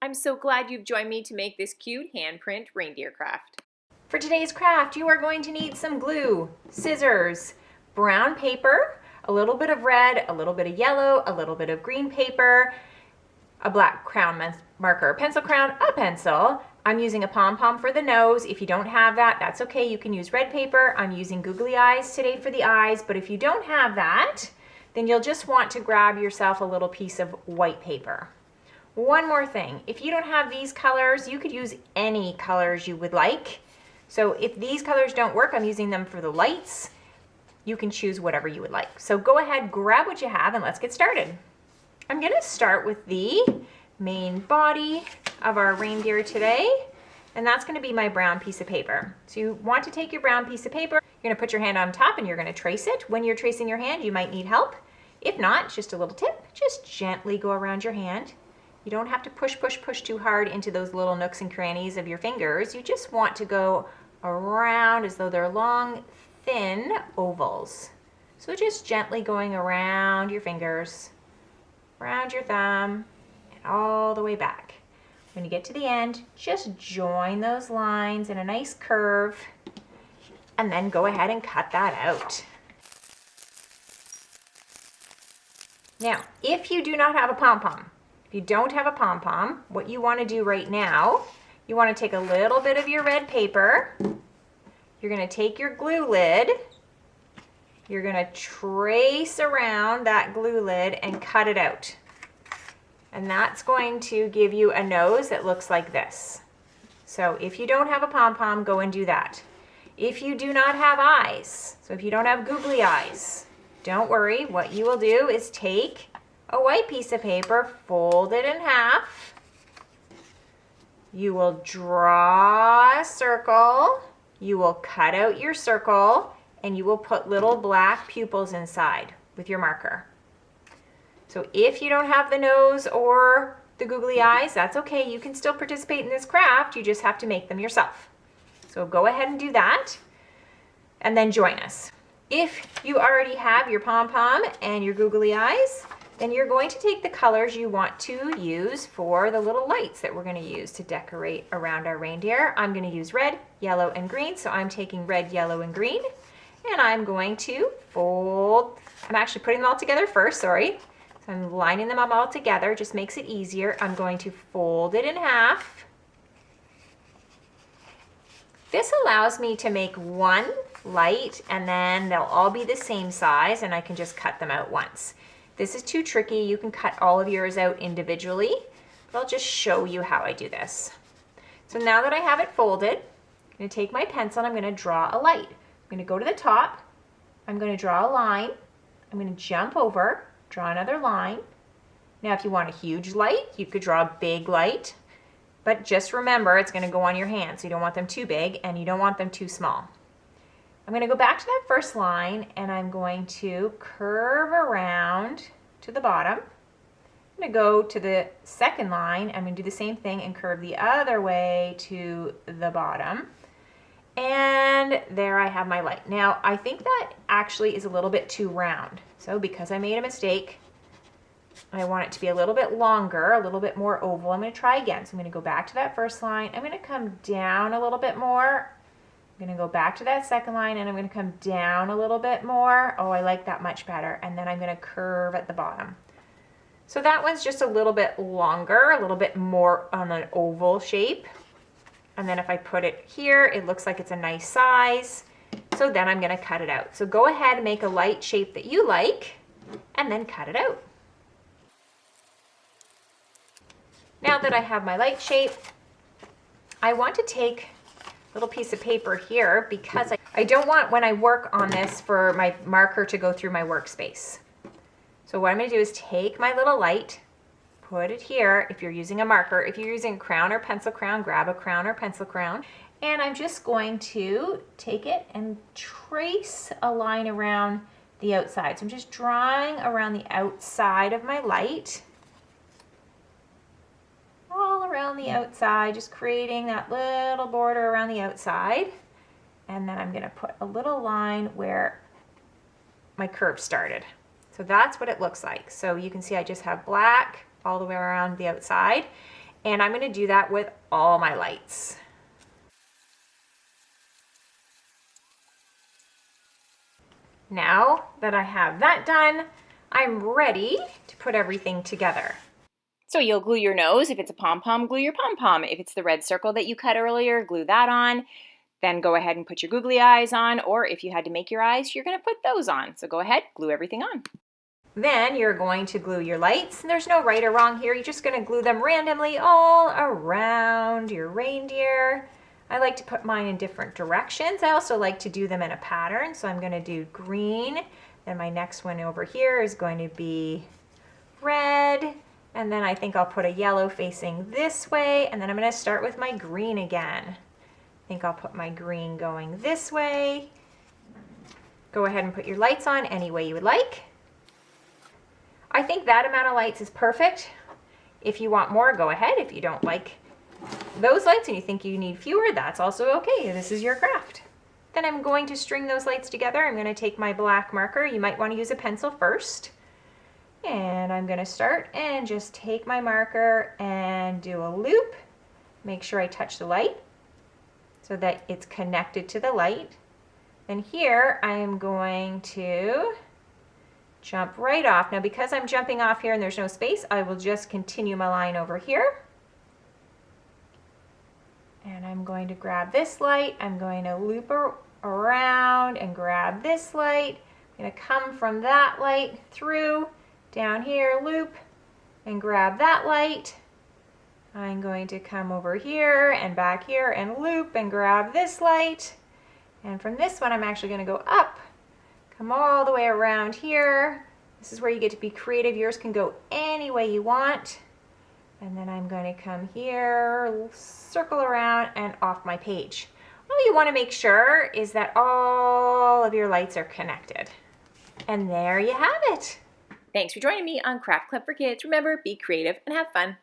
I'm so glad you've joined me to make this cute handprint reindeer craft. For today's craft, you are going to need some glue, scissors, brown paper, a little bit of red, a little bit of yellow, a little bit of green paper, a black crown marker, pencil crown, a pencil. I'm using a pom-pom for the nose. If you don't have that, that's okay. You can use red paper. I'm using googly eyes today for the eyes, but if you don't have that, then you'll just want to grab yourself a little piece of white paper. One more thing, if you don't have these colors, you could use any colors you would like. So if these colors don't work, I'm using them for the lights. You can choose whatever you would like. So go ahead, grab what you have, and let's get started. I'm gonna start with the main body of our reindeer today, and that's gonna be my brown piece of paper. So you want to take your brown piece of paper, you're gonna put your hand on top and you're gonna trace it. When you're tracing your hand, you might need help. If not, just a little tip, just gently go around your hand. You don't have to push too hard into those little nooks and crannies of your fingers. You just want to go around as though they're long, thin ovals. So just gently going around your fingers, around your thumb, and all the way back. When you get to the end, just join those lines in a nice curve, and then go ahead and cut that out. Now, if you do not have a pom-pom, if you don't have a pom-pom, what you want to do right now, you want to take a little bit of your red paper. You're going to take your glue lid. You're going to trace around that glue lid and cut it out. And that's going to give you a nose that looks like this. So if you don't have a pom-pom, go and do that. If you do not have eyes, so if you don't have googly eyes, don't worry. What you will do is take a white piece of paper, fold it in half. You will draw a circle. You will cut out your circle, and you will put little black pupils inside with your marker. So if you don't have the nose or the googly eyes, that's okay. You can still participate in this craft. You just have to make them yourself. So go ahead and do that, and then join us. If you already have your pom-pom and your googly eyes, then you're going to take the colors you want to use for the little lights that we're going to use to decorate around our reindeer. I'm going to use red, yellow, and green, so I'm taking red, yellow, and green, and I'm going to fold. I'm actually putting them all together first, sorry. So I'm lining them up all together, just makes it easier. I'm going to fold it in half. This allows me to make one light, and then they'll all be the same size, and I can just cut them out once. This is too tricky. You can cut all of yours out individually, but I'll just show you how I do this. So now that I have it folded, I'm going to take my pencil and I'm going to draw a light. I'm going to go to the top. I'm going to draw a line. I'm going to jump over, draw another line. Now, if you want a huge light, you could draw a big light, but just remember it's going to go on your hand, so you don't want them too big and you don't want them too small. I'm going to go back to that first line and I'm going to curve around to the bottom. I'm going to go to the second line. I'm going to do the same thing and curve the other way to the bottom. And there I have my light. Now, I think that actually is a little bit too round. So because I made a mistake, I want it to be a little bit longer, a little bit more oval. I'm going to try again. So I'm going to go back to that first line. I'm going to come down a little bit more. I'm going to go back to that second line and I'm going to come down a little bit more. Oh, I like that much better. And then I'm going to curve at the bottom. So that one's just a little bit longer, a little bit more on an oval shape. And then if I put it here, it looks like it's a nice size. So then I'm going to cut it out. So go ahead and make a light shape that you like and then cut it out. Now that I have my light shape, I want to take little piece of paper here because I don't want when I work on this for my marker to go through my workspace. So what I'm going to do is take my little light, put it here. If you're using a marker, if you're using a crown or pencil crown, grab a crown or pencil crown. And I'm just going to take it and trace a line around the outside. So I'm just drawing around the outside of my light. All around the outside, just creating that little border around the outside. And then I'm going to put a little line where my curve started. So that's what it looks like. So you can see I just have black all the way around the outside. And I'm going to do that with all my lights. Now that I have that done, I'm ready to put everything together. So you'll glue your nose. If it's a pom-pom, glue your pom-pom. If it's the red circle that you cut earlier, glue that on. Then go ahead and put your googly eyes on, or if you had to make your eyes, you're going to put those on. So go ahead, glue everything on. Then you're going to glue your lights. And there's no right or wrong here. You're just going to glue them randomly all around your reindeer. I like to put mine in different directions. I also like to do them in a pattern. So I'm going to do green. Then my next one over here is going to be red. And then I think I'll put a yellow facing this way. And then I'm going to start with my green again. I think I'll put my green going this way. Go ahead and put your lights on any way you would like. I think that amount of lights is perfect. If you want more, go ahead. If you don't like those lights and you think you need fewer, that's also okay. This is your craft. Then I'm going to string those lights together. I'm going to take my black marker. You might want to use a pencil first. And I'm going to start and just take my marker and do a loop. Make sure I touch the light so that it's connected to the light. Then here I am going to jump right off. Now because I'm jumping off here and there's no space, I will just continue my line over here. And I'm going to grab this light. I'm going to loop around and grab this light. I'm going to come from that light through, down here, loop, and grab that light. I'm going to come over here and back here and loop and grab this light. And from this one, I'm actually going to go up, come all the way around here. This is where you get to be creative. Yours can go any way you want. And then I'm going to come here, circle around, and off my page. All you want to make sure is that all of your lights are connected. And there you have it. Thanks for joining me on Craft Club for Kids. Remember, be creative and have fun.